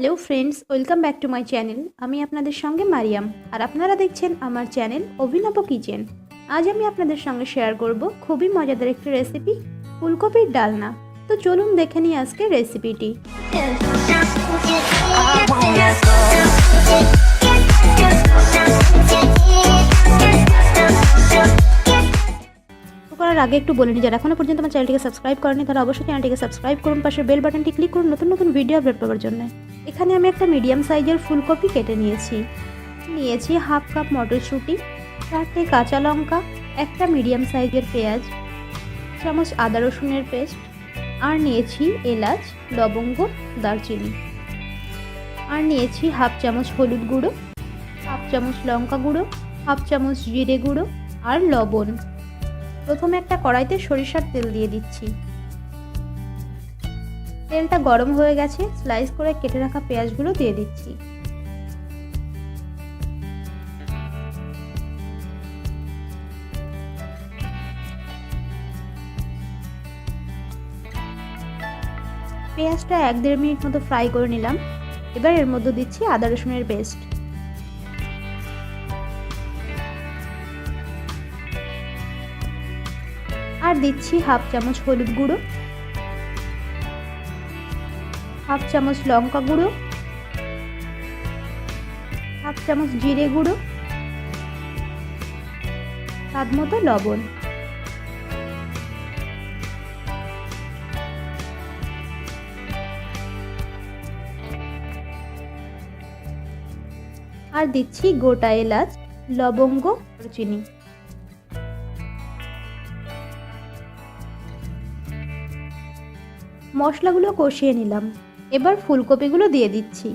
Hello friends, welcome back to my channel. আমি আপনাদের সঙ্গে মারিয়াম, আর আপনারা দেখছেন আমার চ্যানেল অভিনব কিচেন। আজ আমি আপনাদের সঙ্গে শেয়ার করব খুবই মজাদার একটি রেসিপি, ফুলকপির ডালনা। তো চলুন দেখে নিই আজকের রেসিপিটি। করার আগে একটু বলে নিই, যারা এখনো পর্যন্ত আমার চ্যানেলটিকে সাবস্ক্রাইব করেনি তারা অবশ্যই চ্যানেলটিকে সাবস্ক্রাইব করুন, পাশের বেল বাটনটি ক্লিক করুন নতুন নতুন ভিডিও আপলোড পাওয়ার জন্য। এখানে আমি একটা মিডিয়াম সাইজের ফুলকপি কেটে নিয়েছি হাফ কাপ মটরশুঁটি, 4টে কাঁচা লঙ্কা, একটা মিডিয়াম সাইজের পেঁয়াজ, চামচ আদা রসুনের পেস্ট, আর নিয়েছি এলাচ, লবঙ্গ, দারচিনি, আর নিয়েছি হাফ চামচ হলুদ গুঁড়ো, হাফ চামচ লঙ্কা গুঁড়ো, হাফ চামচ জিরে গুঁড়ো আর লবণ। প্রথমে একটা কড়াইতে সরিষার তেল দিয়ে দিচ্ছি। তেলটা গরম হয়ে গেছে, স্লাইস করে কেটে রাখা পেঁয়াজগুলো দিয়ে দিচ্ছি। পেঁয়াজটা 1-1.5 মিনিট মতো ফ্রাই করে নিলাম। এবার এর মধ্যে দিচ্ছি আদা রসুনের পেস্ট, আর দিচ্ছি হাফ চামচ হলুদ গুঁড়ো, হাফ চামচ লঙ্কা গুঁড়ো, হাফ চামচ জিরে গুঁড়ো, স্বাদ মতো লবণ। আর দিচ্ছি গোটা এলাচ, লবঙ্গ, দারচিনি। মশলাগুলো কষিয়ে নিলাম। এবার ফুলকপিগুলো দিয়ে দিচ্ছি।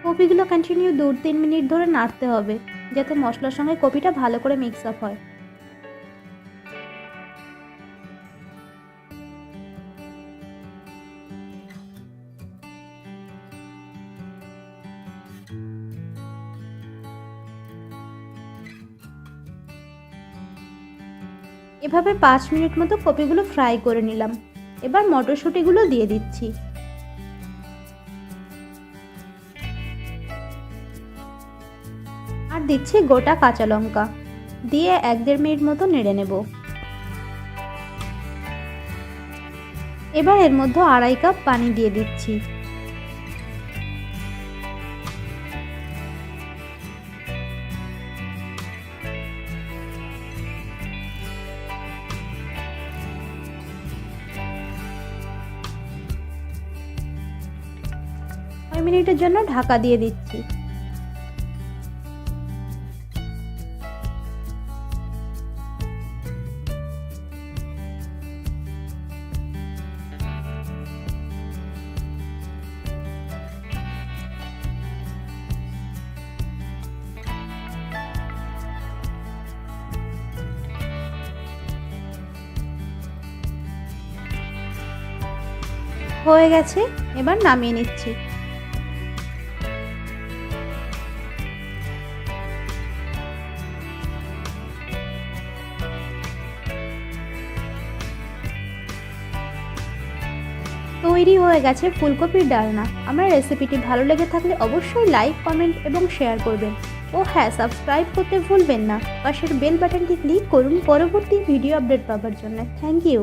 কপিগুলো কন্টিনিউ 2-3 মিনিট ধরে নাড়তে হবে, যাতে মশলার সঙ্গে কপিটা ভালো করে মিক্স আপ হয়। এভাবে 5 মিনিট মতো কপিগুলো ফ্রাই করে নিলাম। এবার মটরশুঁটিগুলো দিয়ে দিচ্ছি। আর দিচ্ছি গোটা কাঁচা লঙ্কা, দিয়ে 1-1.5 মিনিট মতো নেড়ে নেব। এবার এর মধ্যে 2.5 কাপ পানি দিয়ে দিচ্ছি। মিনিটের জন্য ঢাকা দিয়ে দিচ্ছি। হয়ে গেছে, এবার নামিয়ে নিচ্ছি। তৈরি হয়ে গেছে ফুলকপির ডালনা। আমার রেসিপিটি ভালো লেগে থাকলে অবশ্যই লাইক, কমেন্ট এবং শেয়ার করবেন। ও হ্যাঁ, সাবস্ক্রাইব করতে ভুলবেন না। পাশের বেল বাটনটি ক্লিক করুন পরবর্তী ভিডিও আপডেট পাওয়ার জন্য। Thank you.